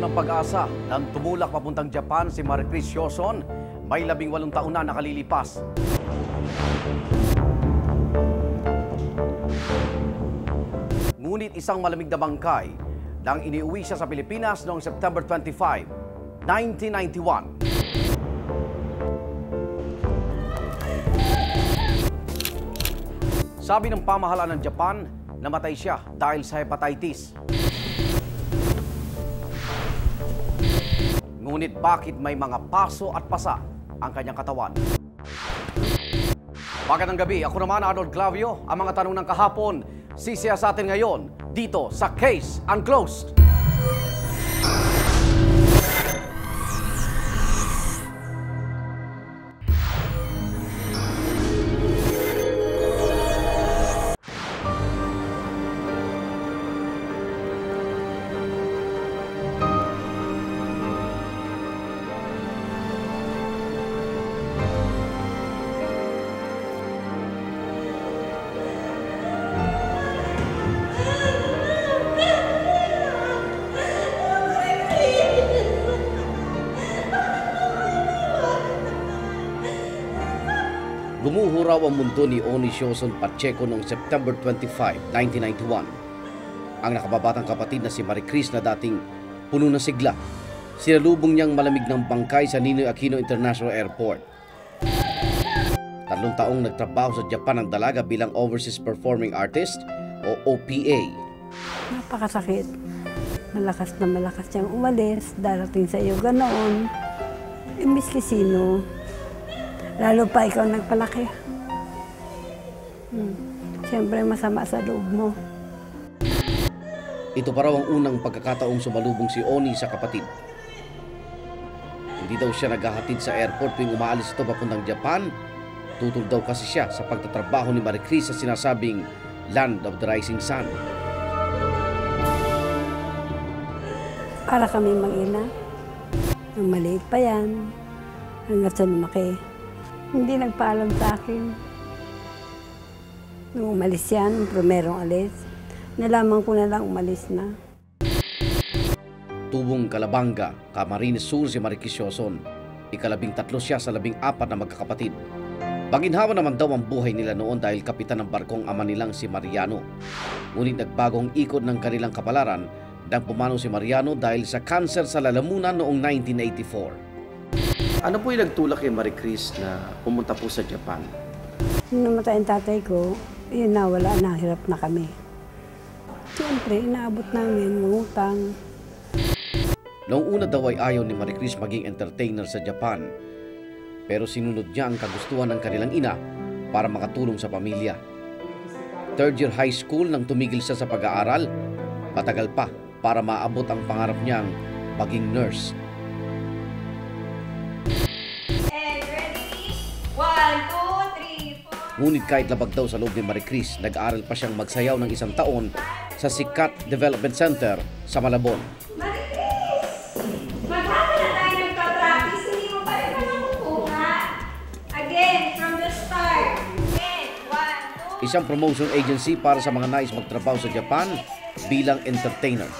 ng pag-asa nang tumulak papuntang Japan si Maricris Joson. May 18 taon na nakalilipas. Ngunit isang malamig na bangkay nang iniuwi siya sa Pilipinas noong September 25, 1991. Sabi ng pamahalaan ng Japan, namatay siya dahil sa hepatitis. Ngunit bakit may mga paso at pasa ang kanyang katawan? Magandang gabi, ako naman Arnold Clavio. Ang mga tanong ng kahapon, sisiya sa atin ngayon dito sa Case Unclosed. Gumuho raw ang mundo ni Oni Joson Pacheco noong September 25, 1991. Ang nakababatang kapatid na si Maricris na dating puno ng sigla, sinalubong niyang malamig ng bangkay sa Ninoy Aquino International Airport. 3 taong nagtrabaho sa Japan ang dalaga bilang Overseas Performing Artist o OPA. Napakasakit. Malakas na malakas siyang umalis, darating sa iyo ganoon. Imbis sino. Lalo pa ikaw nagpalaki. Siyempre masama sa loob mo. Ito pa raw ang unang pagkakataong sumalubong si Oni sa kapatid. Hindi daw siya naghahatid sa airport tuwing umaalis ito papuntang Japan. Tutol daw kasi siya sa pagtatrabaho ni Maricris sa sinasabing Land of the Rising Sun. Para kami mag-ina. Nung maliit pa yan, hanggang sa lumaki. Hindi nagpaalam sa akin. Nung umalis yan, primerong alis, nalaman ko na lang umalis na. Tubong Calabanga, Camarines Sur si Maricris Joson. 13 siya sa 14 na magkakapatid. Baginhawa naman daw ang buhay nila noon dahil kapitan ng barkong ama nilang si Mariano. Ngunit nagbagong ikot ng kanilang kapalaran nang pumanaw si Mariano dahil sa kanser sa lalamunan noong 1984. Ano po yung nagtulak kay Maricris na pumunta po sa Japan? Nung namatay ang tatay ko, yun na, wala na, hirap na kami. Siyempre, inaabot namin, ngutang. Noong una daw ay ayaw ni Maricris maging entertainer sa Japan. Pero sinunod niya ang kagustuhan ng kanilang ina para makatulong sa pamilya. 3rd year high school nang tumigil siya sa pag-aaral, matagal pa para maabot ang pangarap niyang maging nurse. Ngunit kahit labag daw sa loob ni Maricris, nag-aaral pa siyang magsayaw ng 1 taon sa Sikat Development Center sa Malabon. Maricris! Maghapon na tayo nagpa-practice, hindi mo pa rin nakukuha. Again, from the start. Again, 1, 2... Isang promotion agency para sa mga nais magtrabaho sa Japan bilang entertainer.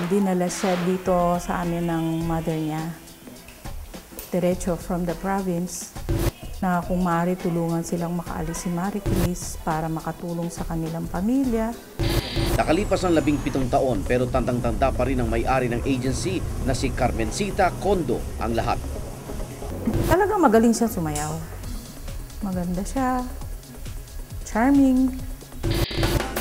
Dinala siya dito sa amin ng mother niya. Diretso from the province. Na kung maaari tulungan silang makaalis si Maricris para makatulong sa kanilang pamilya. Nakalipas ang 17 taon pero tandang-tanda pa rin ang may-ari ng agency na si Carmencita Condo ang lahat. Talagang magaling siya sumayaw. Maganda siya. Charming. 7,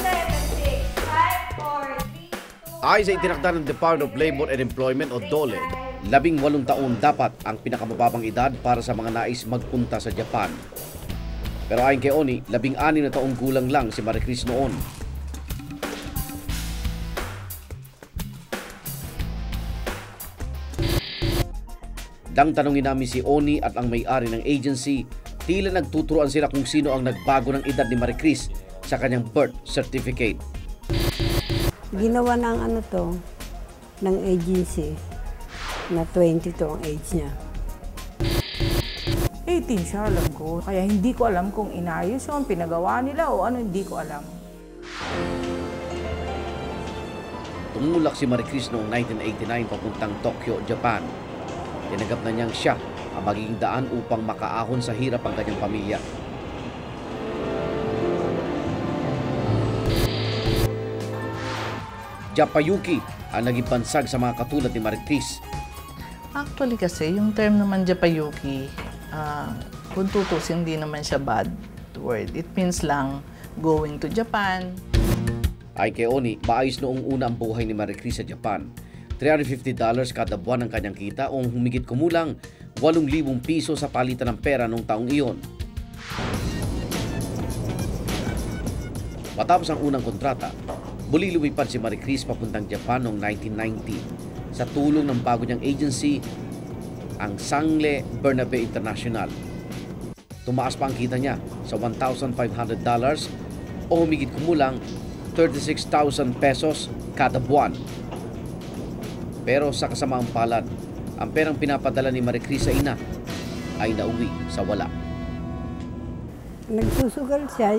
6, 5, 4, 3, 2... Ayon sa itinakda ng Department of Labor and Employment o DOLE, 18 taon dapat ang pinakamababang edad para sa mga nais magpunta sa Japan. Pero ayon kay Oni, 16 na taong gulang lang si Maricris noon. Dang tanungin namin si Oni at ang may-ari ng agency, tila nagtuturuan sila kung sino ang nagbago ng edad ni Maricris sa kanyang birth certificate. Ginawa ng ng agency. Na 22 ang age niya. 18 siya, alam ko. Kaya hindi ko alam kung inayos yun, pinagawa nila o ano, hindi ko alam. tumulak si Maricris noong 1989 papuntang Tokyo, Japan. Tinanggap na niyang siya ang magiging daan upang makaahon sa hirap ang kanyang pamilya. Japayuki ang naging bansag sa mga katulad ni Maricris. Actually kasi, yung term naman Japayuki, kung tutusin, hindi naman siya bad word. It means lang going to Japan. Ay kay Oni, maayos noong una ang buhay ni Maricris sa Japan. $350 kada buwan ang kanyang kita o humigit kumulang 8,000 piso sa palitan ng pera noong taong iyon. Matapos ang unang kontrata, muli lumipad si Maricris papuntang Japan noong 1990 sa tulong ng bago niyang agency, ang Sangle Bernabe International. Tumaas pa ang kita niya sa $1,500 o humigit kumulang 36,000 pesos kada buwan. Pero sa kasamaang palad, ang perang pinapadala ni Maricris sa ina ay nauwi sa wala. Nagsusugal siya.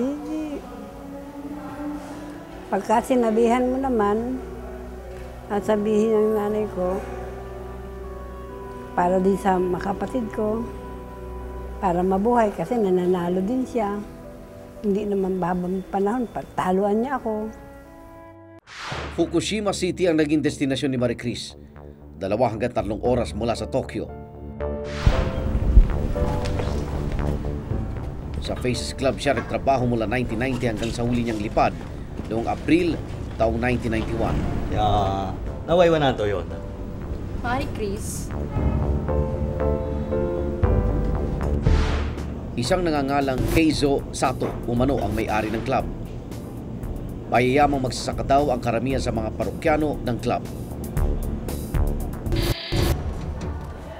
Pagka sinabihan mo naman, at sabihin ng nanay ko, para din sa makapatid ko, para mabuhay kasi nananalo din siya. Hindi naman babang panahon, pagtaluan niya ako. Fukushima City ang naging destinasyon ni Maricris. 2 hanggang 3 oras mula sa Tokyo. Sa Faces Club siya nagtrabaho mula 1990 hanggang sa huli niyang lipad noong April taong 1991. Kaya nawaiwan na to yun. Maricris. Isang nangangalang Keizo Sato umano ang may-ari ng club. Mayayamang magsasaka daw ang karamihan sa mga parokyano ng club.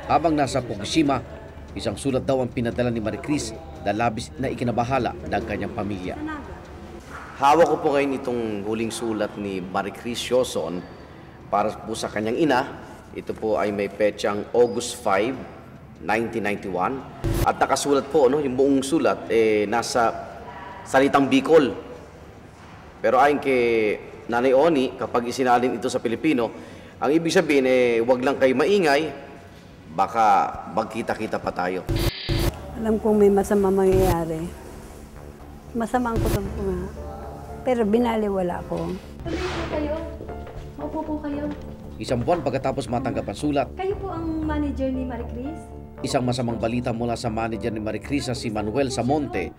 Habang nasa Fukushima, isang sulat daw ang pinadala ni Maricris na labis na ikinabahala ng kanyang pamilya. Hawak ko po ngayon itong huling sulat ni Maricris Yoson para po sa kanyang ina. Ito po ay may petsang August 5, 1991. At nakasulat po, yung buong sulat, nasa salitang Bicol. Pero ayon kay Nanay Oni, kapag isinalin ito sa Pilipino, ang ibig sabihin, wag lang kayo maingay, baka magkita-kita pa tayo. Alam kong may masama mangyayari. Masama ang kutob ko nga. Pero binaliwala ko. Tuloy po kayo. Maupo po kayo. Isang buwan pagkatapos matanggap ang sulat, Kayo po ang manager ni Maricris? isang masamang balita mula sa manager ni Maricris na si Manuel Samonte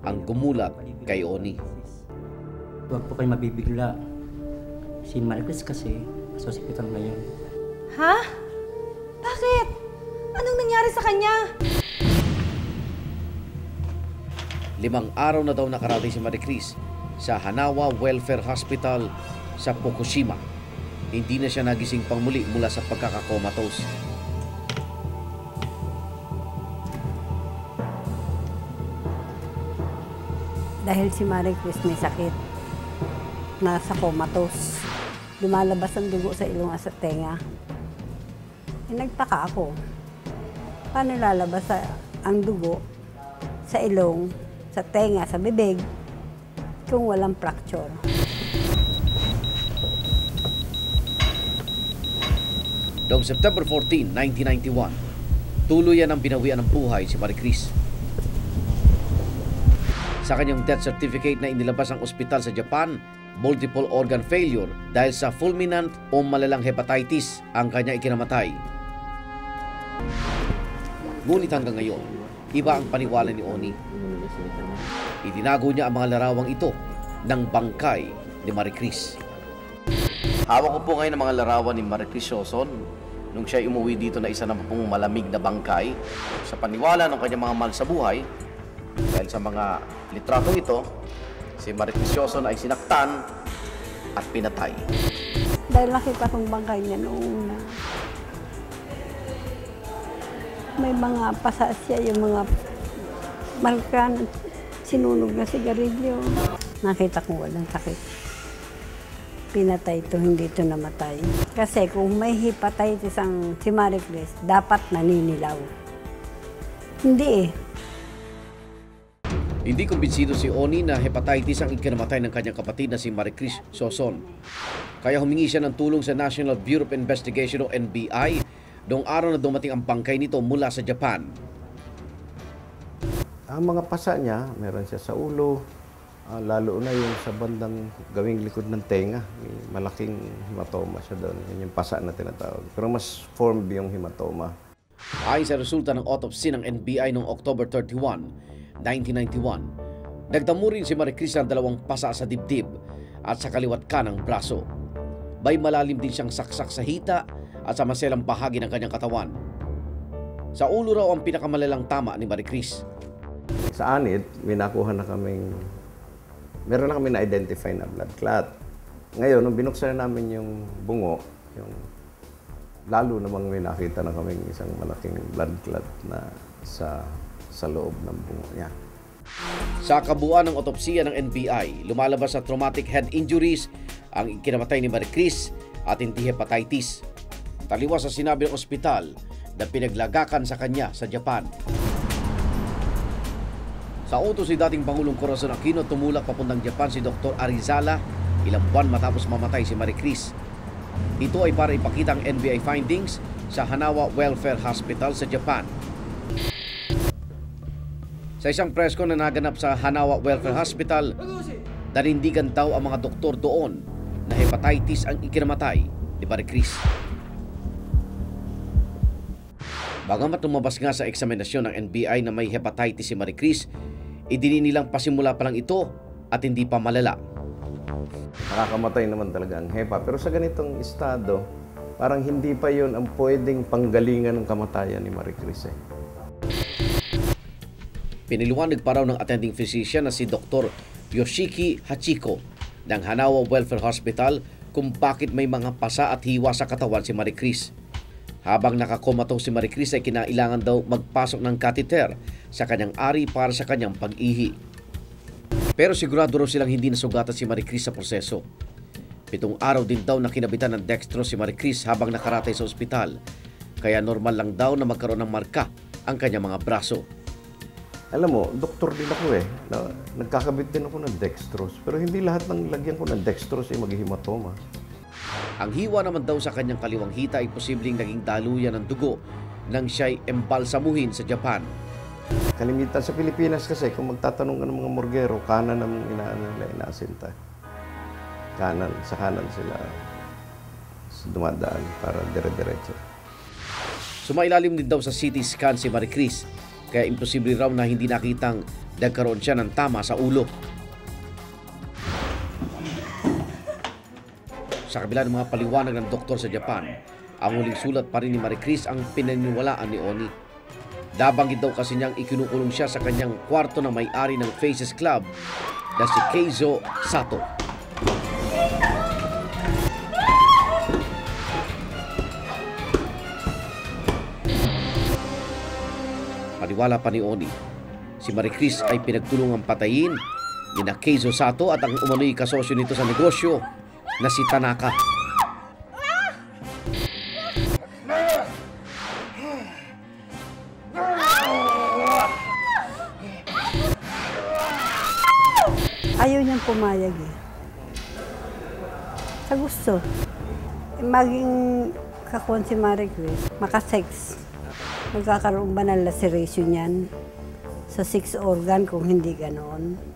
ang gumulat kay Oni. Huwag po kayo mabibigla. Si Maricris kasi sa ospital ngayon. Ha? Bakit? Anong nangyari sa kanya? 5 araw na daw nakarating si Maricris sa Hanawa Welfare Hospital sa Fukushima. Hindi na siya nagising pang muli mula sa pagkakakomatos. Dahil si Maricris may sakit. Nasa comatose. Lumalabas ang dugo sa ilong at sa tenga. Nagtaka ako. Paano lalabas ang dugo sa ilong, sa tenga, sa bibig, kung walang fracture? Noong September 14, 1991, tuluyan ang binawian ng buhay si Maricris. Sa kanyang death certificate na inilabas ang ospital sa Japan, multiple organ failure dahil sa fulminant o malalang hepatitis ang kanya ikinamatay. Ngunit hanggang ngayon, iba ang paniwala ni Oni. Itinago niya ang mga larawang ito ng bangkay ni Maricris. Hawak ko po ngayon ang mga larawan ni Maricris Yoson nung siya umuwi dito na isa na pong malamig na bangkay. Sa paniwala ng kanyang mga mahal sa buhay, dahil sa mga litratong ito, si Maricris Yoson ay sinaktan at pinatay. Dahil nakita kong bangkay niya noong una. May mga pasasya, yung mga marka, sinunog na sigarilyo. Nakita kong walang sakit. Pinatay ito, hindi ito namatay. Kasi kung may hepatitis ang si Maricris, dapat naninilaw. Hindi eh. Hindi kumbinsido si Oni na hepatitis ang ikinamatay ng kanyang kapatid na si Maricris Soson. Kaya humingi siya ng tulong sa National Bureau of Investigation o NBI noong araw na dumating ang bangkay nito mula sa Japan. Ang mga pasa niya, meron siya sa ulo, lalo na yung sa bandang gawing likod ng tenga. May malaking hematoma siya doon. Yun yung pasa na tinatawag. Pero mas formed yung hematoma. Ayon sa resulta ng autopsy ng NBI noong October 31, 1991, nagdamo rin si Maricris ng 2 pasa sa dibdib at sa kaliwat kanang braso. May malalim din siyang saksak sa hita at sa maselang bahagi ng kanyang katawan. Sa ulo raw ang pinakamalalang tama ni Maricris. Sa anit, meron na kami na-identify na blood clot. Ngayon, nung binuksan na namin yung bungo, lalo namang may nakita na kaming isang malaking blood clot na sa loob ng bungo niya. Sa kabuuan ng otopsiya ng NBI, lumalabas sa traumatic head injuries ang ikinamatay ni Maricris at hindi hepatitis. Taliwas sa sinabi ng ospital na pinaglagakan sa kanya sa Japan. Sa utos ni dating Pangulong Corazon Aquino, tumulak papuntang Japan si Dr. Arizala ilang buwan matapos mamatay si Maricris. Ito ay para ipakita ang NBI findings sa Hanawa Welfare Hospital sa Japan. Sa isang press con na naganap sa Hanawa Welfare Hospital, nanindigan daw ang mga doktor doon na hepatitis ang ikinamatay ni Maricris. Bagamat lumabas nga sa eksaminasyon ng NBI na may hepatitis si Maricris, idinin nilang pasimula pa lang ito at hindi pa malala. Nakakamatay naman talaga ang hepa. Pero sa ganitong estado, parang hindi pa yun ang pwedeng panggalingan ng kamatayan ni Maricris. Piniliwanag pa raw ng attending physician na si Dr. Yoshiki Hachiko ng Hanawa Welfare Hospital kung bakit may mga pasa at hiwa sa katawan si Maricris. Habang nakakomatose si Maricris ay kinailangan daw magpasok ng catheter sa kanyang ari para sa kanyang pag-ihi. Pero sigurado raw silang hindi nasugatan si Maricris sa proseso. 7 araw din daw na kinabitan ng dextrose si Maricris habang nakaratay sa ospital. Kaya normal lang daw na magkaroon ng marka ang kanyang mga braso. Alam mo, doktor din ako nagkakabit din ako ng dextrose. Pero hindi lahat ng lagyan ko ng dextrose ay maghihematoma. Ang hiwa naman daw sa kanyang kaliwang hita ay posibleng naging daluyan ng dugo nang siya'y embalsamuhin sa Japan. Kalimitan sa Pilipinas kasi, kung magtatanong ka ng mga morgero, kanan ang inaasinta. Sa kanan sila dumadaan para dire-diretso. Sumailalim din daw sa CT scan si Maricris, kaya imposible raw na hindi nakitang nagkaroon siya ng tama sa ulo. Sa kabila ng mga paliwanag ng doktor sa Japan, ang huling sulat pa rin ni Maricris ang pinaniniwalaan ni Oni. Nabanggit daw kasi niyang ikinukulong siya sa kanyang kwarto na may-ari ng Faces Club na si Keizo Sato. Paniwala pa ni Oni, si Maricris ay pinagtulungang patayin ni na Keizo Sato at ang umano'y kasosyo nito sa negosyo na si Tanaka. Ayaw niyang pumayag Sa gusto. Maging kakon si Maricris, makasex. Magkakaroon ba ng laceration yan sa 6 organ kung hindi ganoon?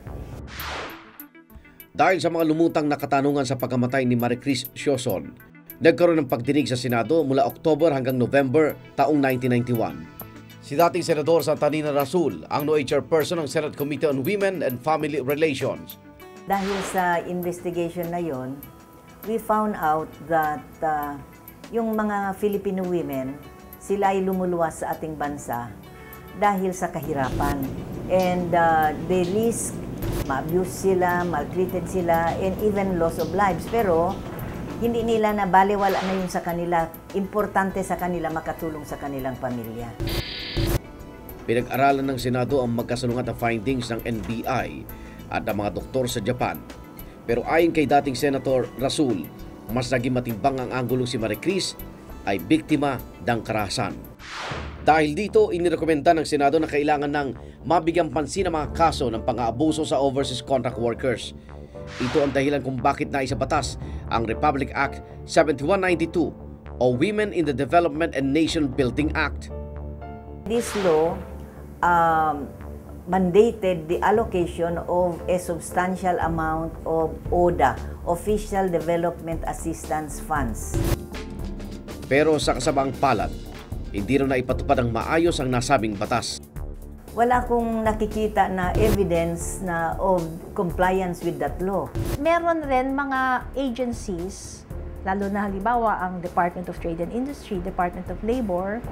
Dahil sa mga lumutang na katanungan sa pagkamatay ni Maricris Soson, nagkaroon ng pagdinig sa Senado mula October hanggang November taong 1991. Si dating Senador Santanina Rasul ang no chairperson ng Senate Committee on Women and Family Relations. Dahil sa investigation na yon, we found out that yung mga Filipino women, sila ay lumuluwas sa ating bansa dahil sa kahirapan. And they risk ma-abuse sila, maltreated sila, and even loss of lives. Pero hindi nila na baliwala na yun sa kanila. Importante sa kanila makatulong sa kanilang pamilya. Pinag-aralan ng Senado ang magkasalungat na findings ng NBI at ng mga doktor sa Japan. Pero ayon kay dating Senator Rasul, mas naging matimbang ang anggulong si Maricris ay biktima ng karahasan. Dahil dito, inirekomenda ng Senado na kailangan ng mabigyang pansin ang mga kaso ng pang-aabuso sa overseas contract workers. Ito ang dahilan kung bakit naisabatas ang Republic Act 7192 o Women in the Development and Nation Building Act. This law mandated the allocation of a substantial amount of ODA, Official Development Assistance Funds. Pero sa kasamang palad, hindi rin naipatupad ang maayos ang nasabing batas. Wala akong nakikita na evidence na of compliance with that law. Meron rin mga agencies, lalo na halimbawa ang Department of Trade and Industry, Department of Labor,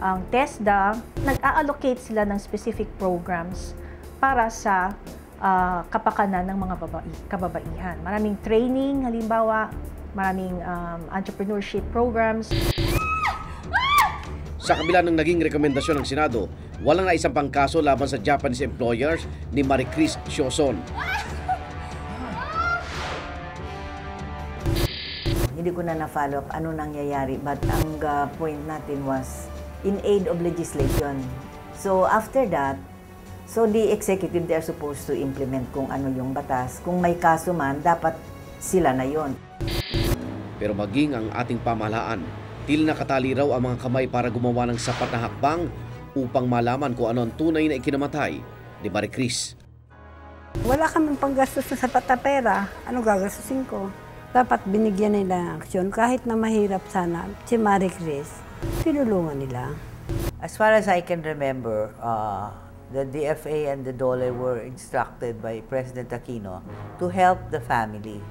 ang TESDA, nag-a-allocate sila ng specific programs para sa kapakanan ng mga kababaihan. Maraming training, halimbawa, maraming entrepreneurship programs. Sa kabila ng naging rekomendasyon ng Senado, walang naisang pang kaso laban sa Japanese employers ni Maricris Sioson. Hindi ko na na-follow up ano nangyayari, but ang point natin was in aid of legislation. So after that, so the executive, they're supposed to implement kung ano yung batas. Kung may kaso man, dapat sila na yon. Pero maging ang ating pamahalaan, tila nakatali raw ang mga kamay para gumawa ng sapat na hakbang upang malaman kung ano ang tunay na ikinamatay ni Maricris. Wala kaming panggastos na sapat na pera. Ano gagastusin ko? Dapat binigyan nila ng aksyon kahit na mahirap sana si Maricris. Tinulungan nila. As far as I can remember, the DFA and the DOLE were instructed by President Aquino to help the family.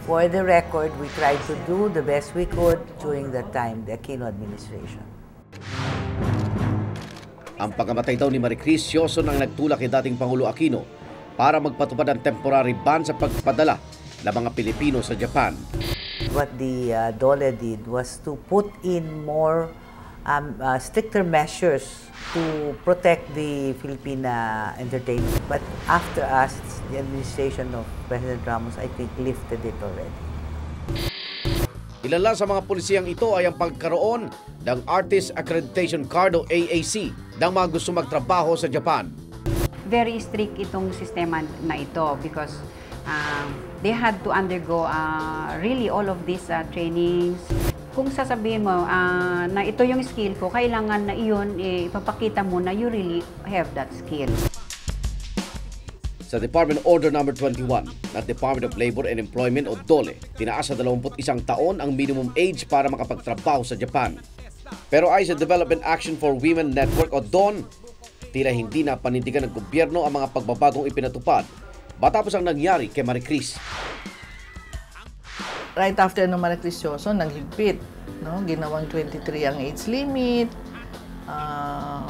For the record, we tried to do the best we could during that time, the Aquino administration. Ang pagkamatay daw ni Maricris Sioson ang nagtulak kay dating Pangulo Aquino para magpatupad ng temporary ban sa pagpadala ng mga Pilipino sa Japan. What the DOLE did was to put in more stricter measures to protect the Philippine entertainment. But after us, the administration of President Ramos, I think, lifted it already. Ilan lang sa mga pulisiyang ito ay ang pagkaroon ng Artist Accreditation Card o AAC ng mga gusto magtrabaho sa Japan. Very strict itong sistema na ito because they had to undergo really all of these trainings. Kung sasabihin mo na ito yung skill ko, kailangan na iyon ipapakita mo na you really have that skill. Sa Department Order No. 21 ng Department of Labor and Employment o DOLE, tinaas sa 21 taon ang minimum age para makapagtrabaho sa Japan. Pero ay sa Development Action for Women Network o DON, tila hindi na panindigan ng gobyerno ang mga pagbabagong ipinatupad matapos ang nangyari kay Maricris. Right after no Maricris Sioson, naghigpit. No? Ginawang 23 ang age limit.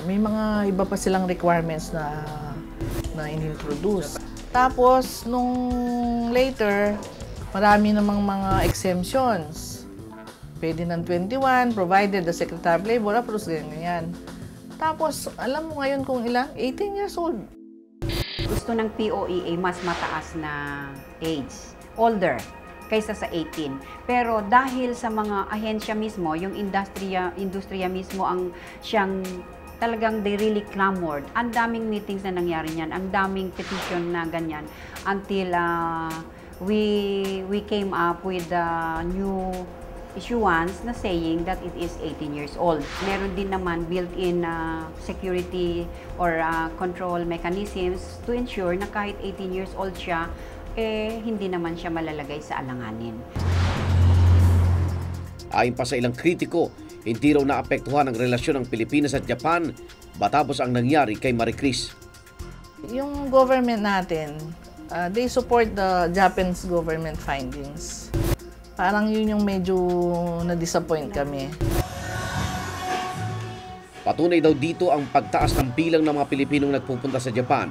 May mga iba pa silang requirements na in-introduce. Tapos, nung later, marami namang mga exemptions. Pwede ng 21, provided the Secretary of Labor approves, ganyan. Tapos, alam mo ngayon kung ilang? 18 years old. Gusto ng POEA mas mataas na age, older, kaysa sa 18. Pero dahil sa mga ahensya mismo, yung industriya mismo ang siyang talagang they really clamored. Ang daming meetings na nangyari niyan, ang daming petition na ganyan until we came up with a new issuance na saying that it is 18 years old. Meron din naman built-in security or control mechanisms to ensure na kahit 18 years old siya, hindi naman siya malalagay sa alanganin. Ayon pa sa ilang kritiko, hindi raw naapektuhan ang relasyon ng Pilipinas at Japan matapos ang nangyari kay Maricris. Yung government natin, they support the Japanese government findings. Parang yun yung medyo na-disappoint kami. Patunay daw dito ang pagtaas ng bilang ng mga Pilipinong nagpupunta sa Japan.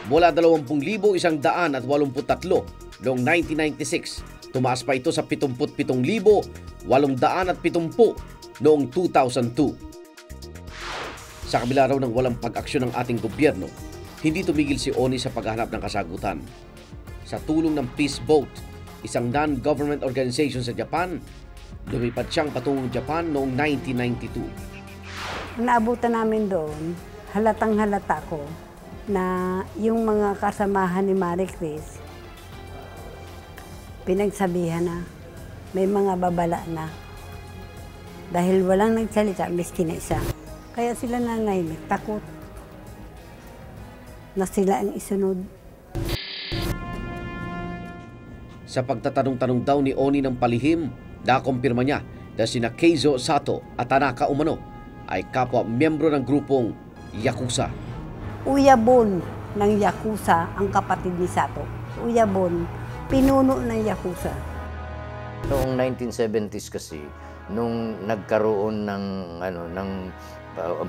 Mula 20,183 noong 1996, tumaas pa ito sa 77,870 noong 2002. Sa kabila raw ng walang pag-aksyon ng ating gobyerno, hindi tumigil si Oni sa paghahanap ng kasagutan. Sa tulong ng Peace Boat, isang non-government organization sa Japan, lumipad siyang patungong Japan noong 1992. Naabutan namin doon, halatang halata ko na yung mga kasamahan ni Marie Chris, pinagsabihan na may mga babala na. Dahil walang nagsalita, miski na isa. Kaya sila nanahimik, takot na sila ang isunod. Sa pagtatanong-tanong daw ni Oni ng palihim, nakumpirma niya na sina Keizo Sato at Tanaka Umano ay kapwa miyembro ng grupong Yakuza. Uyabon ng Yakuza ang kapatid ni Sato. Uyabon, pinuno ng Yakuza. Noong 1970s kasi, nung nagkaroon ng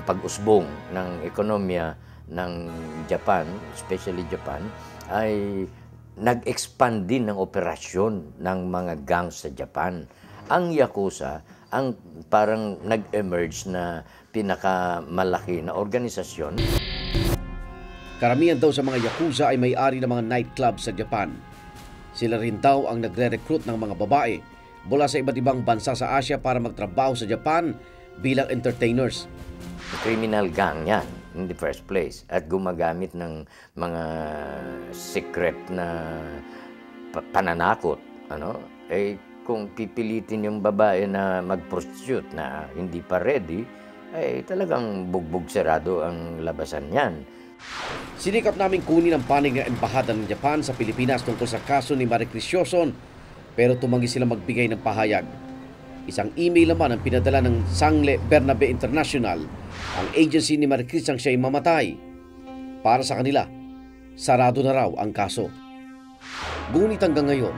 pag-usbong ng ekonomiya ng Japan, especially Japan, ay nag-expand din ng operasyon ng mga gangs sa Japan. Ang Yakuza, ang parang nag-emerge na pinakamalaki na organisasyon. Karamihan daw sa mga Yakuza ay may-ari ng mga nightclub sa Japan. Sila rin daw ang nagre-recruit ng mga babae mula sa iba't ibang bansa sa Asia para magtrabaho sa Japan bilang entertainers. Criminal gang yan in the first place at gumagamit ng mga secret na pananakot. Kung pipilitin yung babae na mag-prostitute na hindi pa ready, ay talagang bugbog sarado ang labasan yan. Sinikap namin kunin ang panig ng embahada ng Japan sa Pilipinas tungkol sa kaso ni Marie Chris Joson, pero tumanggi sila magbigay ng pahayag. Isang email naman ang pinadala ng Sangle Bernabe International, ang agency ni Marie Chris ang siya'y mamatay. Para sa kanila, sarado na raw ang kaso. Ngunit hanggang ngayon,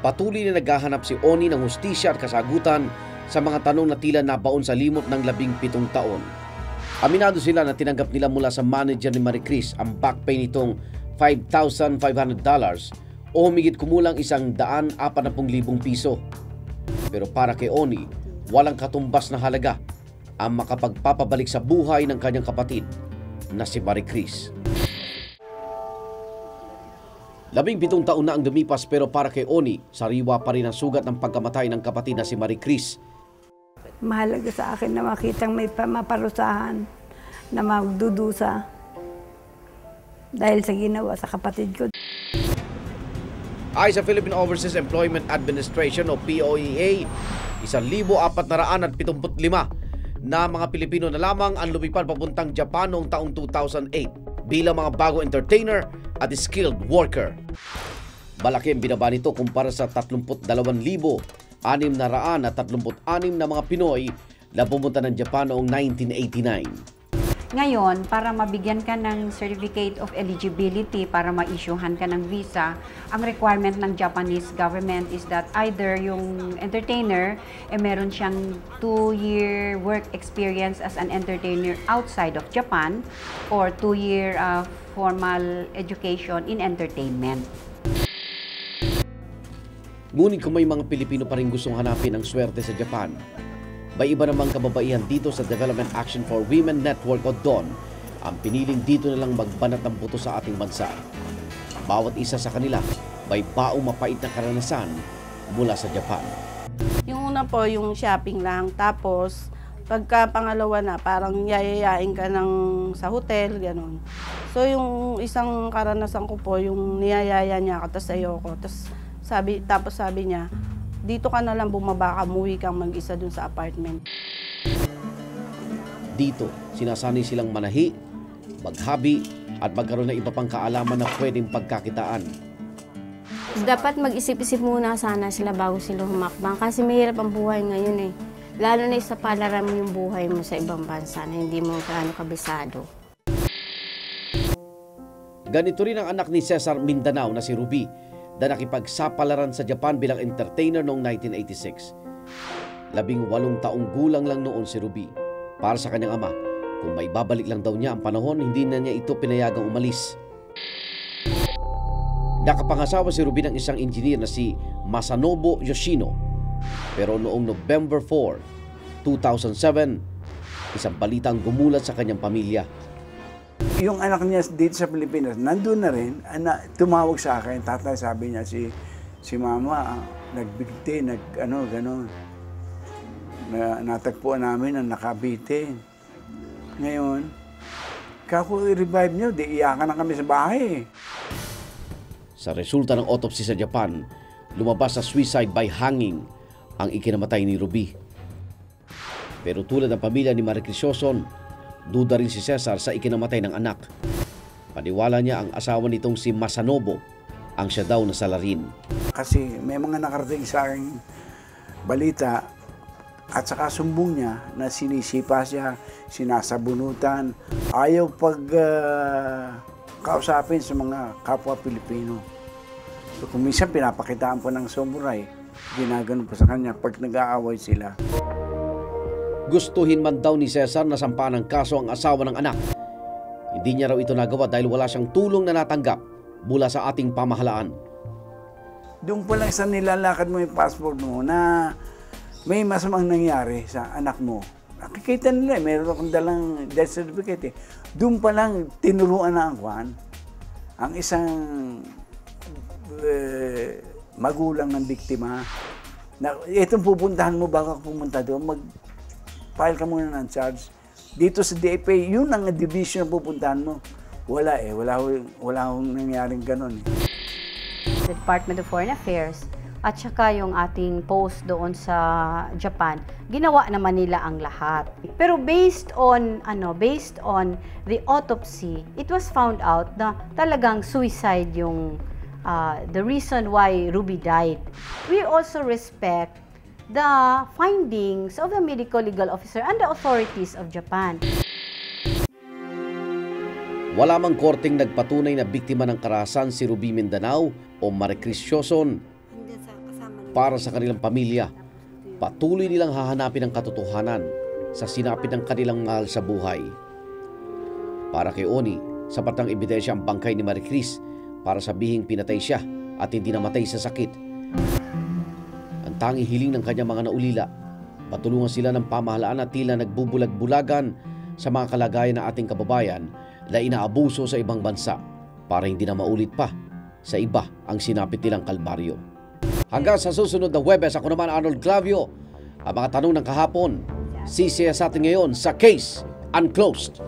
patuloy na naghahanap si Oni ng hustisya at kasagutan sa mga tanong na tila nabaon sa limot ng 17 taon. Aminado sila na tinanggap nila mula sa manager ni Marie Chris ang back pay nitong $5,500 o humigit kumulang 140,000 piso. Pero para kay Oni, walang katumbas na halaga ang makapagpapabalik sa buhay ng kanyang kapatid na si Marie Chris. 17 taon na ang lumipas pero para kay Oni, sariwa pa rin ang sugat ng pagkamatay ng kapatid na si Marie Chris. Mahalaga sa akin na makitang may maparusahan na magdudusa dahil sa ginawa sa kapatid ko. Ay sa Philippine Overseas Employment Administration o POEA, 1,475 na mga Pilipino na lamang ang lumipad papuntang Japan noong taong 2008 bilang mga bagong entertainer at skilled worker. Malaki ang binaba nito kumpara sa 32,636 na mga Pinoy na pumunta ng Japan noong 1989. Ngayon, para mabigyan ka ng certificate of eligibility para ma-issuehan ka ng visa, ang requirement ng Japanese government is that either yung entertainer meron siyang 2-year work experience as an entertainer outside of Japan or 2-year formal education in entertainment. Ngunit kung may mga Pilipino pa rin gustong hanapin ang swerte sa Japan, may iba namang kababaihan dito sa Development Action for Women Network o DON ang piniling dito na lang magbanat ng buto sa ating bansa. Bawat isa sa kanila may baong mapait na karanasan mula sa Japan. Yung una po, yung shopping lang. Tapos, pagka pangalawa na, parang yayayain ka sa hotel, gano'n. So, yung isang karanasan ko po, yung niyayaya niya ako, tapos ayoko. Tapos sabi niya, dito ka na lang bumaba ka, umuwi kang mag-isa dun sa apartment. Dito, sinasanay silang manahi, maghabi, at magkaroon ng iba pang kaalaman na pwedeng pagkakitaan. Dapat mag-isip-isip muna sana sila bago sila humakbang kasi mahirap ang buhay ngayon eh. Lalo na sa palaran mo yung buhay mo sa ibang bansa na hindi mo gaano kabisado. Ganito rin ang anak ni Cesar Mindanao na si Ruby na nakipagsapalaran sa Japan bilang entertainer noong 1986. 18 taong gulang lang noon si Ruby. Para sa kanyang ama, kung may babalik lang daw niya ang panahon, hindi na niya ito pinayagang umalis. Nakapangasawa si Ruby ng isang engineer na si Masanobu Yoshino. Pero noong November 4, 2007, isang balitang gumulat sa kanyang pamilya. Yung anak niya dito sa Pilipinas, nandun na rin, tumawag sa akin, tatay, sabi niya, si mama, nagbigti, gano'n. Natagpuan namin ang nakabite. Ngayon, kako i-revive nyo, di iyakan na kami sa bahay. Sa resulta ng autopsy sa Japan, lumabas sa suicide by hanging ang ikinamatay ni Ruby. Pero tulad ng pamilya ni Marie Crisoson, duda rin si Cesar sa ikinamatay ng anak. Paniwala niya ang asawa nitong si Masanobu ang siya daw na salarin. Kasi may mga nakarating sa aking balita at saka sumbong niya na sinisipa siya, sinasabunutan, ayaw kausapin sa mga kapwa Pilipino. So kung minsan pinapakitaan po ng samurai, ginagano po sa kanya pag nag-aaway sila. Gustuhin man daw ni Cesar na sampahan ng kaso ang asawa ng anak. Hindi niya raw ito nagawa dahil wala siyang tulong na natanggap mula sa ating pamahalaan. Doon pa lang sa nilalakad mo yung passport mo na may masamang nangyari sa anak mo. Nakikita nila, meron akong dalang death certificate. Doon pa lang tinuruan na ang kwan, ang isang magulang ng biktima. Na, itong pupuntahan mo bago ka pumunta doon, mag-file ka muna ng charge. Dito sa DFA, yun ang division na pupuntahan mo. Wala eh, wala akong nangyaring ganon eh. The Department of Foreign Affairs at saka yung ating post doon sa Japan, ginawa naman nila ang lahat. Pero based on the autopsy, it was found out na talagang suicide yung the reason why Ruby died. We also respect the findings of the medical legal officer and the authorities of Japan. Wala mang korteng nagpatunay na biktima ng karahasan si Ruby Mindanao o Marie Crisoson. Para sa kanilang pamilya, patuloy nilang hahanapin ang katotohanan sa sinapit ng kanilang mahal sa buhay. Para kay Oni, sapat ng ebidensya ang bangkay ni Marie Cris para sabihing pinatay siya at hindi namatay sa sakit. Ang tanging hiling ng kanyang mga naulila, patulungan sila ng pamahalaan na tila nagbubulag-bulagan sa mga kalagayan ng ating kababayan na inaabuso sa ibang bansa para hindi na maulit pa sa iba ang sinapit nilang kalbaryo. Hanggang sa susunod na Huwebes, ako naman Arnold Clavio. Ang mga tanong ng kahapon, sisiya sa atin ngayon sa Case Unclosed.